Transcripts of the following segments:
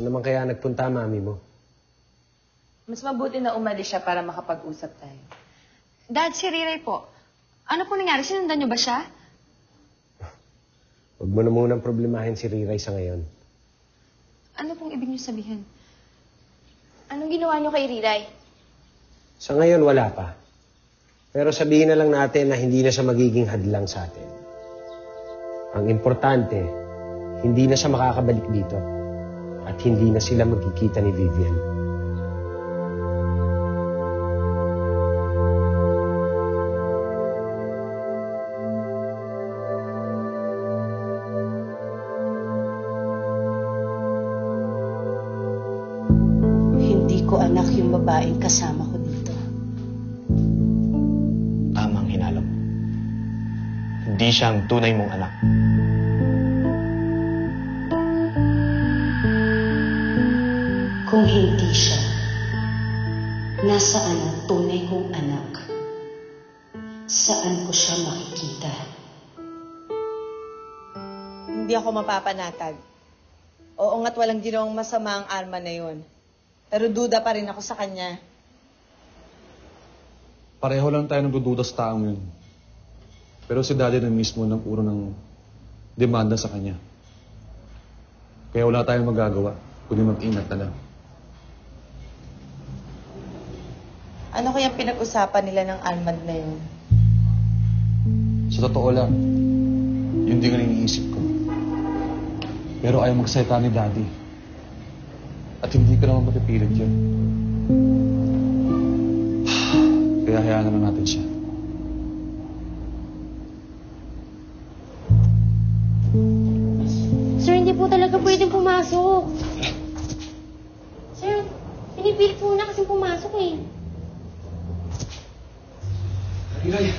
Saan naman kaya nagpunta mami mo? Mas mabuti na umalis siya para makapag-usap tayo. Dad, si Riray po. Ano po nangyari? Sinundan niyo ba siya? Huwag mo na munang problemahin si Riray sa ngayon. Ano pong ibig niyo sabihin? Anong ginawa niyo kay Riray? Sa ngayon, wala pa. Pero sabihin na lang natin na hindi na siya magiging hadlang sa atin. Ang importante, hindi na siya makakabalik dito. At hindi na sila magkikita ni Vivian. Hindi ko anak yung babaeng kasama ko dito. Tamang hinala mo. Hindi siya ang tunay mong anak. Kung hindi siya, nasaan ang tunay kong anak? Saan ko siya makikita? Hindi ako mapapanatag. Oo nga't walang ginawang masama ang Alma na yun. Pero duda pa rin ako sa kanya. Pareho lang tayo nagdududa sa taong yun. Pero si Daddy na mismo ng puro ng demanda sa kanya. Kaya wala tayong magagawa, kundi mag-ingat na lang. Ano kayang pinag-usapan nila ng Almad na yun? Sa totoo lang, yun din ang iniisip ko. Pero ayaw magsalita ni Daddy. At hindi ko naman mapipilit yun. Kaya hayaan na lang natin siya. Sir, hindi po talaga pwedeng pumasok. Sir, pinipilit po na kasi pumasok eh. Riray,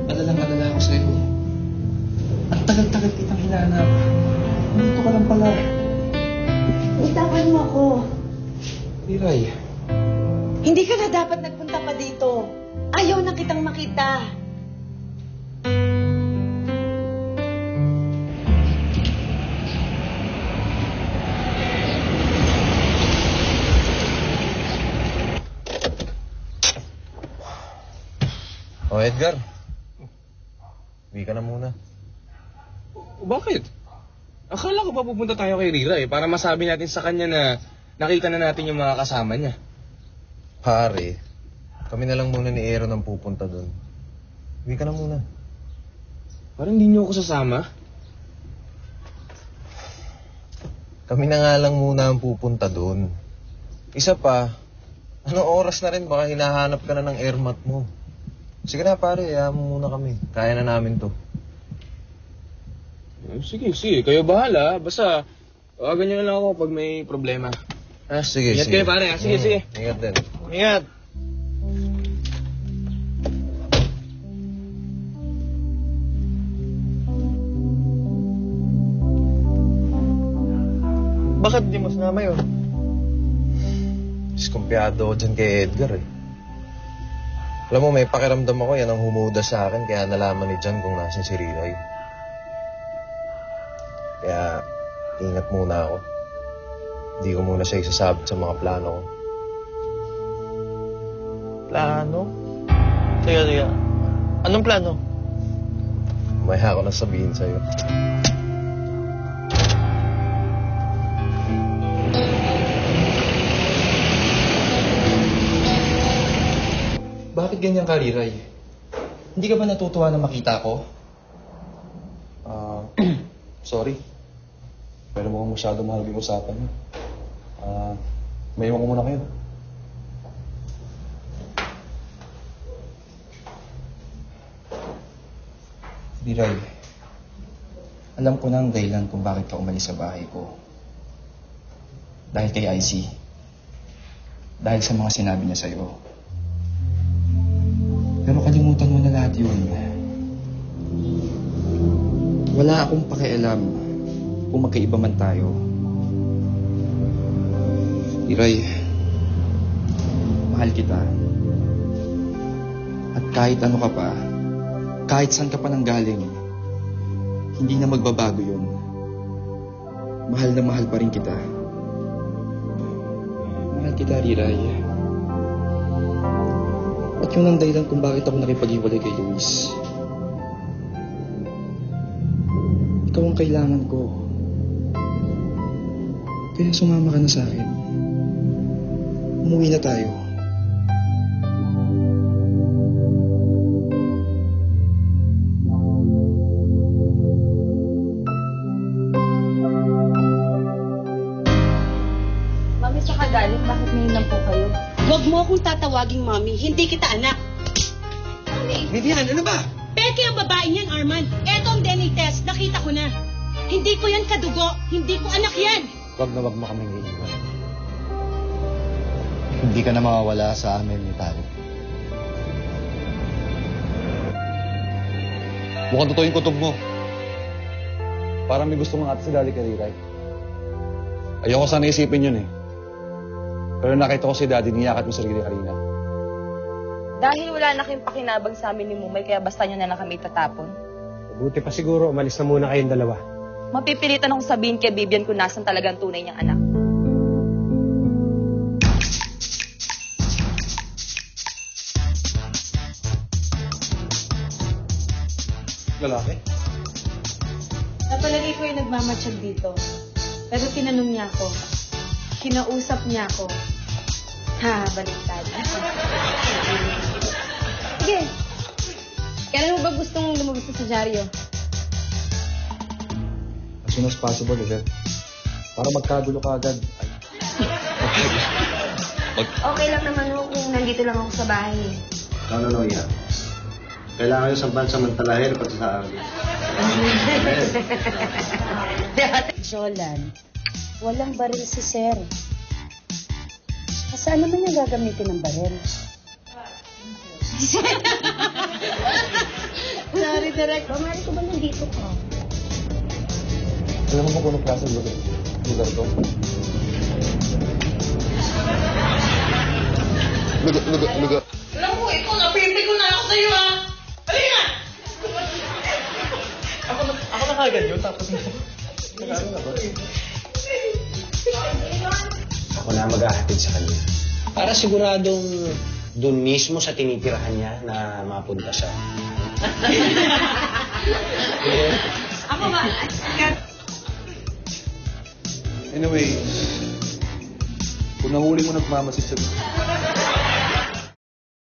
alala ako sa'yo. Ang tagal-tagal kitang hinanap. Dito ka lang pala. Itapan mo ako. Riray, Hindi ka na dapat nagpunta pa dito. Ayaw na kitang makita. Oh, Edgar. Uwi ka na muna. Bakit? Akala ko pa pupunta tayo kay Riray para masabi natin sa kanya na nakita na natin yung mga kasama niya. Pare, kami na lang muna ni Aaron ang pupunta doon. Uwi ka na muna. Parang hindi niyo ako sasama. Kami na nga lang muna ang pupunta doon. Isa pa, anong oras na rin baka hinahanap ka na ng airmat mo. Sige na pare, hayaan mo muna kami. Kaya na namin to. Sige. Kayo bahala. Basta, tawagan niyo na lang ako pag may problema. Ha? Sige, Ingat sige. kayo pare. Sige. Ingat din. Ingat. Bakit di mo sinama yun? Diskumpiyado ako dyan kay Edgar eh. Alam mo, may pakiramdam ako yan ang humuda sa akin kaya nalaman ni John kung nasan si Riray. Kaya ingat muna ako. Hindi ko muna siya isasabit sa mga plano ko. Plano? Sige. Anong plano? Maya ako na sabihin sa'yo. bakit ganyan ka, Riray? Hindi ka ba natutuwa na makita ko? Sorry. Pero mukhang masyado mahal yung usapan niyo. May iwan ko muna kayo. Riray, alam ko na ang dahilan kung bakit ka umalis sa bahay ko. Dahil kay IC. Dahil sa mga sinabi niya sa'yo. Pero kalimutan mo na lahat yun. Wala akong pakialam kung magkaiba man tayo. Riray, mahal kita. At kahit ano ka pa, kahit saan ka pa nanggaling, hindi na magbabago yun. mahal na mahal pa rin kita. Mahal kita, Riray. At yun ang dahilan kung bakit ako nakipag-iwalay kay Luis. Ikaw ang kailangan ko. Kaya sumama ka na sa akin. Umuwi na tayo. Mami, sa kagaling, bakit ngayon lang po kayo? Huwag mo akong tatawaging mommy. Hindi kita anak. Vivian, ano ba? Peke ang babae niyan, Arman. Eto ang DNA test. Nakita ko na. Hindi ko yan kadugo. Hindi ko anak yan. Wag na wag mo kaming iiwan. Hindi ka na mawawala sa amin ni Taro. Mukhang totoo yung kutob mo. Parang may gusto mong ate si Daddy kay Riray. Ayoko sana isipin yun eh. Pero nakita ko si Daddy, niyakat mo sarili kanina. Dahil wala na kayong pakinabang sa amin ni Mumay, kaya basta nyo na lang kami itatapon. Buti pa siguro, umalis na muna kayong dalawa. Mapipilitan akong sabihin kay Vivian kung nasan talagang tunay niyang anak. Lalaki? Napalagay ko yung nagmamatsyag dito. Pero tinanong niya ako. Kinausap niya ako. Ha, baliktad. Sige. Kailan mo ba gustong lumabas sa dyaryo? As soon as possible, Lizette. Para magkagulo ka agad. Okay lang naman ho kung nandito lang ako sa bahay. Ano, Noya? Kailangan yung sampan-samantalahin pati sa akin. Jolan, walang baril si Sir. Saan naman niya gagamitin ng baril? Sorry, Direk. Bamari ko ba nandito ka? Alam mo ba kung anong klase ng lugar to? Lugar. Alam mo, ikaw, napipi ko na ako sa'yo, ha? Halika! Ako na kagad yun, tapos Ako na maghahatid sa kanya. Para siguradong dun mismo sa tinitirahan niya na mapunta siya. Ako ba? Anyway, kung nahuli mo nagmamasid sa